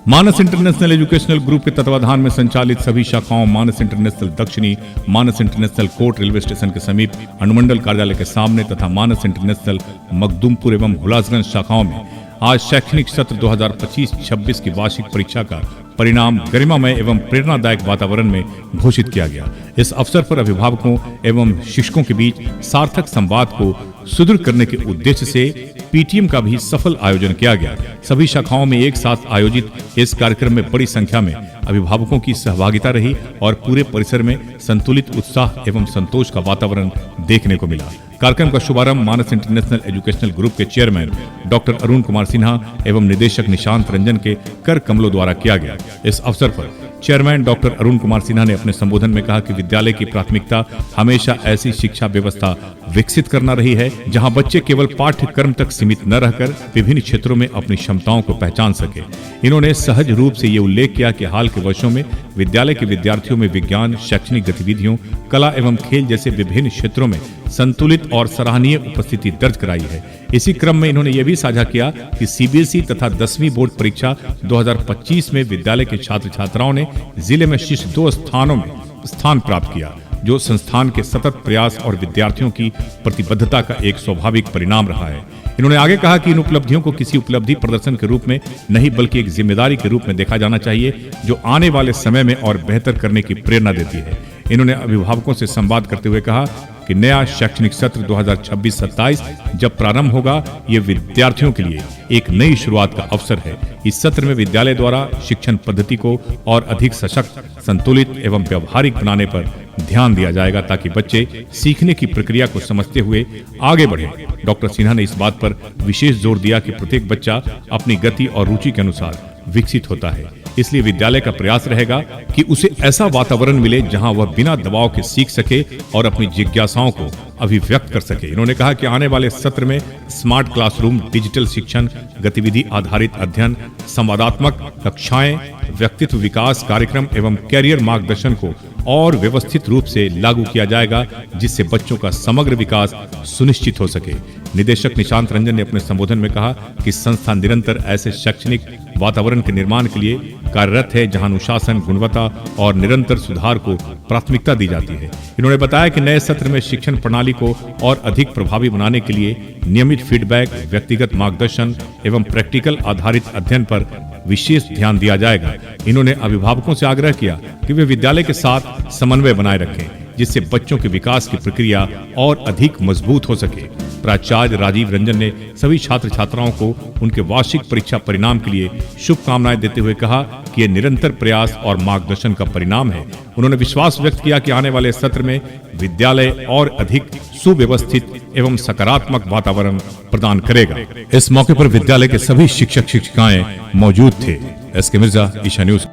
मानस international educational group के तत्वाधान में संचालित सभी शाखाओं मानस इंटरनेशनल दक्षिणी, मानस इंटरनेशनल कोर्ट रेलवे स्टेशन के समीप अनुमंडल कार्यालय के सामने तथा मानस इंटरनेशनल मखदूमपुर एवं हुलासगंज शाखाओं में आज शैक्षणिक सत्र 2025-26 की वार्षिक परीक्षा का परिणाम गरिमामय एवं प्रेरणादायक वातावरण में घोषित किया गया। इस अवसर पर अभिभावकों एवं शिक्षकों के बीच सार्थक संवाद को सुदृढ़ करने के उद्देश्य से पीटीएम का भी सफल आयोजन किया गया। सभी शाखाओं में एक साथ आयोजित इस कार्यक्रम में बड़ी संख्या में अभिभावकों की सहभागिता रही और पूरे परिसर में संतुलित उत्साह एवं संतोष का वातावरण देखने को मिला। कार्यक्रम का शुभारंभ मानस इंटरनेशनल एजुकेशनल ग्रुप के चेयरमैन डॉक्टर अरुण कुमार सिन्हा एवं निदेशक निशांत रंजन के कर कमलों द्वारा किया गया। इस अवसर पर चेयरमैन डॉक्टर अरुण कुमार सिन्हा ने अपने संबोधन में कहा कि विद्यालय की प्राथमिकता हमेशा ऐसी शिक्षा व्यवस्था विकसित करना रही है जहां बच्चे केवल पाठ्यक्रम तक सीमित न रहकर विभिन्न क्षेत्रों में अपनी क्षमताओं को पहचान सके। इन्होंने सहज रूप से ये उल्लेख किया कि हाल के वर्षों में विद्यालय के विद्यार्थियों में विज्ञान, शैक्षणिक गतिविधियों, कला एवं खेल जैसे विभिन्न क्षेत्रों में संतुलित और सराहनीय उपस्थिति दर्ज कराई है। इसी क्रम में इन्होंने यह भी साझा किया कि सीबीएसई तथा 10वीं बोर्ड परीक्षा 2025 में विद्यालय के छात्र छात्राओं ने जिले में शीर्ष 2 स्थानों में स्थान प्राप्त किया, जो संस्थान के सतत प्रयास और विद्यार्थियों की प्रतिबद्धता का एक स्वाभाविक परिणाम रहा है। इन्होंने आगे कहा कि इन उपलब्धियों को किसी उपलब्धि प्रदर्शन के रूप में नहीं बल्कि एक जिम्मेदारी के रूप में देखा जाना चाहिए, जो आने वाले समय में और बेहतर करने की प्रेरणा देती है। इन्होंने अभिभावकों से संवाद करते हुए कहा कि नया शैक्षणिक सत्र 2026-27 जब प्रारंभ होगा, ये विद्यार्थियों के लिए एक नई शुरुआत का अवसर है। इस सत्र में विद्यालय द्वारा शिक्षण पद्धति को और अधिक सशक्त, संतुलित एवं व्यवहारिक बनाने पर ध्यान दिया जाएगा ताकि बच्चे सीखने की प्रक्रिया को समझते हुए आगे बढ़े। डॉक्टर सिन्हा ने इस बात पर विशेष जोर दिया कि प्रत्येक बच्चा अपनी गति और रुचि के अनुसार विकसित होता है, इसलिए विद्यालय का प्रयास रहेगा कि उसे ऐसा वातावरण मिले जहां वह बिना दबाव के सीख सके और अपनी जिज्ञासाओं को अभिव्यक्त कर सके। इन्होंने कहा कि आने वाले सत्र में स्मार्ट क्लासरूम, डिजिटल शिक्षण, गतिविधि आधारित अध्ययन, संवादात्मक कक्षाएं, व्यक्तित्व विकास कार्यक्रम एवं कैरियर मार्गदर्शन को और व्यवस्थित रूप से लागू किया जाएगा, जिससे बच्चों का समग्र विकास सुनिश्चित हो सके। निदेशक निशांत रंजन ने अपने संबोधन में कहा कि संस्था निरंतर ऐसे शैक्षणिक वातावरण के निर्माण के लिए कार्यरत है जहां अनुशासन, गुणवत्ता और निरंतर सुधार को प्राथमिकता दी जाती है। इन्होंने बताया कि नए सत्र में शिक्षण प्रणाली को और अधिक प्रभावी बनाने के लिए नियमित फीडबैक, व्यक्तिगत मार्गदर्शन एवं प्रैक्टिकल आधारित अध्ययन पर विशेष ध्यान दिया जाएगा। इन्होंने अभिभावकों से आग्रह किया कि वे विद्यालय के साथ समन्वय बनाए रखें, जिससे बच्चों के विकास की प्रक्रिया और अधिक मजबूत हो सके। प्राचार्य राजीव रंजन ने सभी छात्र छात्राओं को उनके वार्षिक परीक्षा परिणाम के लिए शुभकामनाएं देते हुए कहा कि यह निरंतर प्रयास और मार्गदर्शन का परिणाम है। उन्होंने विश्वास व्यक्त किया कि आने वाले सत्र में विद्यालय और अधिक सुव्यवस्थित एवं सकारात्मक वातावरण प्रदान करेगा। इस मौके पर विद्यालय के सभी शिक्षक शिक्षिकाएं मौजूद थे। S K Mirza, Isha news.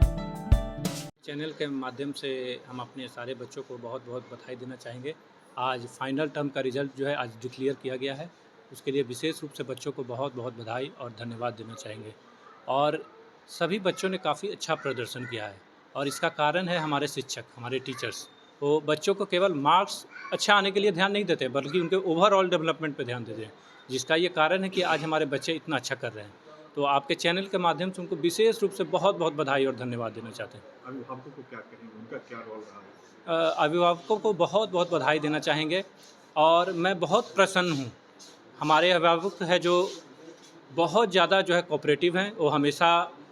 Channel के माध्यम से हम अपने सारे बच्चों को बहुत बहुत बधाई देना चाहेंगे। आज फाइनल टर्म का रिजल्ट जो है आज डिक्लेयर किया गया है, उसके लिए विशेष रूप से बच्चों को बहुत बहुत बधाई और धन्यवाद देना चाहेंगे। और सभी बच्चों ने काफ़ी अच्छा प्रदर्शन किया है और इसका कारण है हमारे शिक्षक, हमारे टीचर्स। वो बच्चों को केवल मार्क्स अच्छा आने के लिए ध्यान नहीं देते, बल्कि उनके ओवरऑल डेवलपमेंट पर ध्यान देते हैं, जिसका ये कारण है कि आज हमारे बच्चे इतना अच्छा कर रहे हैं। तो आपके चैनल के माध्यम से उनको विशेष रूप से बहुत बहुत बधाई और धन्यवाद देना चाहते हैं। अभिभावकों को क्या कहेंगे, उनका क्या रोल रहा है? अभिभावकों को बहुत बहुत बधाई देना चाहेंगे और मैं बहुत प्रसन्न हूँ। हमारे अभिभावक है जो बहुत ज़्यादा जो है कोऑपरेटिव हैं, वो हमेशा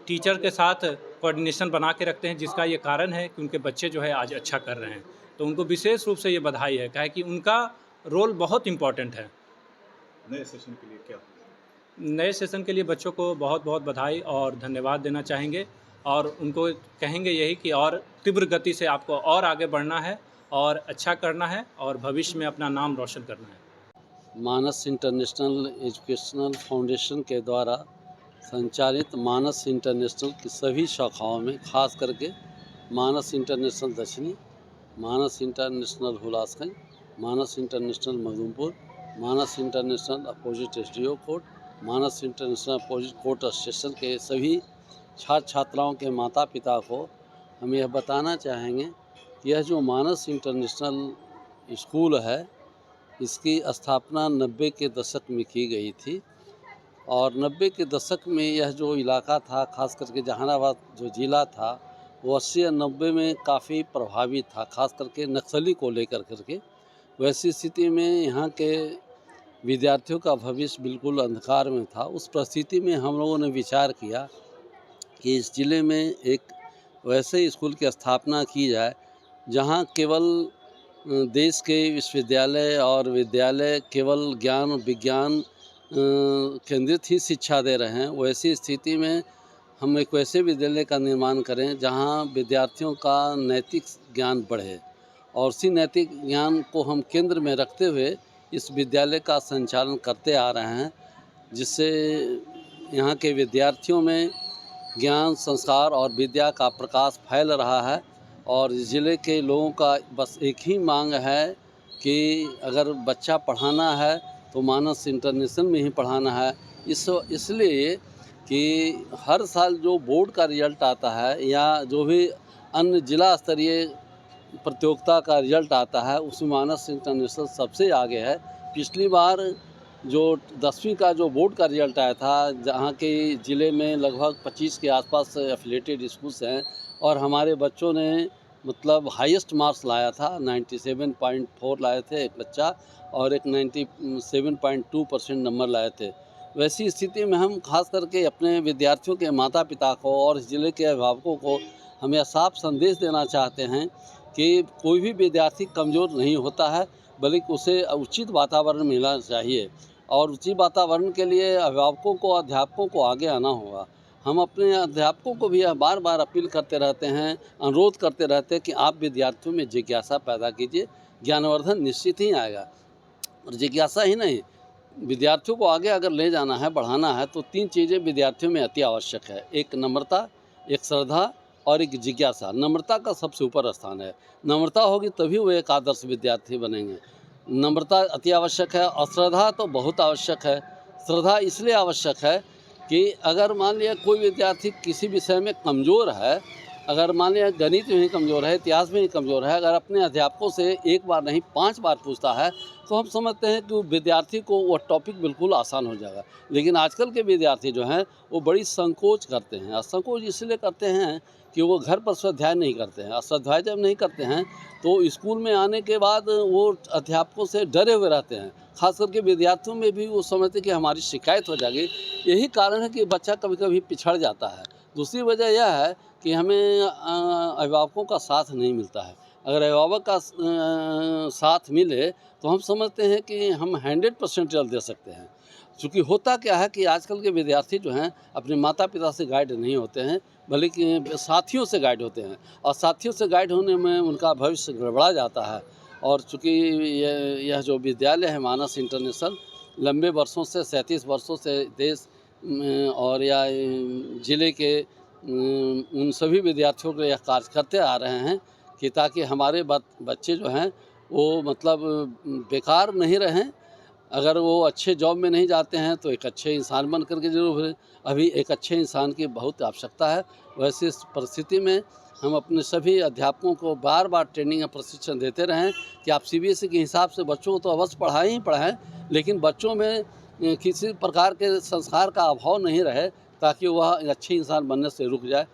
टीचर के साथ कोऑर्डिनेशन बना के रखते हैं, जिसका ये कारण है कि उनके बच्चे जो है आज अच्छा कर रहे हैं। तो उनको विशेष रूप से ये बधाई है, क्या है कि उनका रोल बहुत इम्पॉर्टेंट है। नए सेशन के लिए क्या? नए सेशन के लिए बच्चों को बहुत बहुत बधाई और धन्यवाद देना चाहेंगे और उनको कहेंगे यही कि और तीव्र गति से आपको और आगे बढ़ना है और अच्छा करना है और भविष्य में अपना नाम रोशन करना है। मानस इंटरनेशनल एजुकेशनल फाउंडेशन के द्वारा संचालित मानस इंटरनेशनल की सभी शाखाओं में, खास करके मानस इंटरनेशनल दक्षिणी, मानस इंटरनेशनल हुलासगंज, मानस इंटरनेशनल मखदूमपुर, मानस इंटरनेशनल अपोजिट एसडीओ कोर्ट, मानस इंटरनेशनल अपोजिट कोर्ट स्टेशन के सभी छात्र छात्राओं के माता पिता को हम यह बताना चाहेंगे कि यह जो मानस इंटरनेशनल स्कूल है, इसकी स्थापना 90 के दशक में की गई थी और 90 के दशक में यह जो इलाका था, खास करके जहानाबाद जो ज़िला था, वो 80 और 90 में काफ़ी प्रभावित था, खास करके नक्सली को लेकर करके। वैसी स्थिति में यहाँ के विद्यार्थियों का भविष्य बिल्कुल अंधकार में था। उस परिस्थिति में हम लोगों ने विचार किया कि इस ज़िले में एक वैसे स्कूल की स्थापना की जाए जहाँ केवल देश के विश्वविद्यालय और विद्यालय केवल ज्ञान विज्ञान केंद्रित ही शिक्षा दे रहे हैं। वैसी स्थिति में हम एक वैसे विद्यालय का निर्माण करें जहाँ विद्यार्थियों का नैतिक ज्ञान बढ़े, और उसी नैतिक ज्ञान को हम केंद्र में रखते हुए इस विद्यालय का संचालन करते आ रहे हैं, जिससे यहाँ के विद्यार्थियों में ज्ञान, संस्कार और विद्या का प्रकाश फैल रहा है। और ज़िले के लोगों का बस एक ही मांग है कि अगर बच्चा पढ़ाना है तो मानस इंटरनेशनल में ही पढ़ाना है। इसलिए कि हर साल जो बोर्ड का रिज़ल्ट आता है या जो भी अन्य जिला स्तरीय प्रतियोगिता का रिज़ल्ट आता है, उसमें मानस इंटरनेशनल सबसे आगे है। पिछली बार जो 10वीं का जो बोर्ड का रिज़ल्ट आया था, जहाँ के ज़िले में लगभग 25 के आसपास एफिलिएटेड स्कूल्स हैं, और हमारे बच्चों ने मतलब हाईएस्ट मार्क्स लाया था, 97.4 लाए थे एक बच्चा, और एक 97.2% नंबर लाए थे। वैसी स्थिति में हम खास करके अपने विद्यार्थियों के माता पिता को और ज़िले के अभिभावकों को हम यह साफ संदेश देना चाहते हैं कि कोई भी विद्यार्थी कमज़ोर नहीं होता है, बल्कि उसे उचित वातावरण मिलना चाहिए। और उचित वातावरण के लिए अभिभावकों को, अध्यापकों को आगे आना होगा। हम अपने अध्यापकों को भी बार बार अपील करते रहते हैं, अनुरोध करते रहते हैं कि आप विद्यार्थियों में जिज्ञासा पैदा कीजिए, ज्ञानवर्धन निश्चित ही आएगा। और जिज्ञासा ही नहीं, विद्यार्थियों को आगे अगर ले जाना है, बढ़ाना है, तो 3 चीज़ें विद्यार्थियों में अति आवश्यक है। एक नम्रता, एक श्रद्धा और एक जिज्ञासा। नम्रता का सबसे ऊपर स्थान है। नम्रता होगी तभी वो एक आदर्श विद्यार्थी बनेंगे। नम्रता अति आवश्यक है, और श्रद्धा तो बहुत आवश्यक है। श्रद्धा इसलिए आवश्यक है कि अगर मान लिया कोई विद्यार्थी किसी विषय में कमज़ोर है, अगर मान लिया गणित में ही कमज़ोर है, इतिहास में ही कमज़ोर है, अगर अपने अध्यापकों से 1 बार नहीं 5 बार पूछता है, तो हम समझते हैं कि विद्यार्थी को वह टॉपिक बिल्कुल आसान हो जाएगा। लेकिन आजकल के विद्यार्थी जो हैं वो बड़ी संकोच करते हैं, और संकोच इसलिए करते हैं कि वो घर पर स्वाध्याय नहीं करते हैं, और स्वाध्याय जब नहीं करते हैं तो स्कूल में आने के बाद वो अध्यापकों से डरे हुए रहते हैं। खास करके विद्यार्थियों में भी वो समझते कि हमारी शिकायत हो जाएगी। यही कारण है कि बच्चा कभी कभी पिछड़ जाता है। दूसरी वजह यह है कि हमें अभिभावकों का साथ नहीं मिलता है। अगर अभिभावक का साथ मिले तो हम समझते हैं कि हम 100% रिजल्ट दे सकते हैं। चूँकि होता क्या है कि आजकल के विद्यार्थी जो हैं अपने माता पिता से गाइड नहीं होते हैं, बल्कि साथियों से गाइड होते हैं, और साथियों से गाइड होने में उनका भविष्य गड़बड़ा जाता है। और चूँकि यह जो विद्यालय है मानस इंटरनेशनल, लंबे वर्षों से 37 वर्षों से देश और या ज़िले के उन सभी विद्यार्थियों को यह कार्य करते आ रहे हैं कि ताकि हमारे बच्चे जो हैं वो मतलब बेकार नहीं रहें। अगर वो अच्छे जॉब में नहीं जाते हैं तो एक अच्छे इंसान बन करके जरूर है। अभी एक अच्छे इंसान की बहुत आवश्यकता है। वैसे परिस्थिति में हम अपने सभी अध्यापकों को बार बार ट्रेनिंग और प्रशिक्षण देते रहें कि आप CBSE के हिसाब से बच्चों को तो अवश्य पढ़ाएं ही पढ़ाएं, लेकिन बच्चों में किसी प्रकार के संस्कार का अभाव नहीं रहे, ताकि वह अच्छे इंसान बनने से रुक जाए।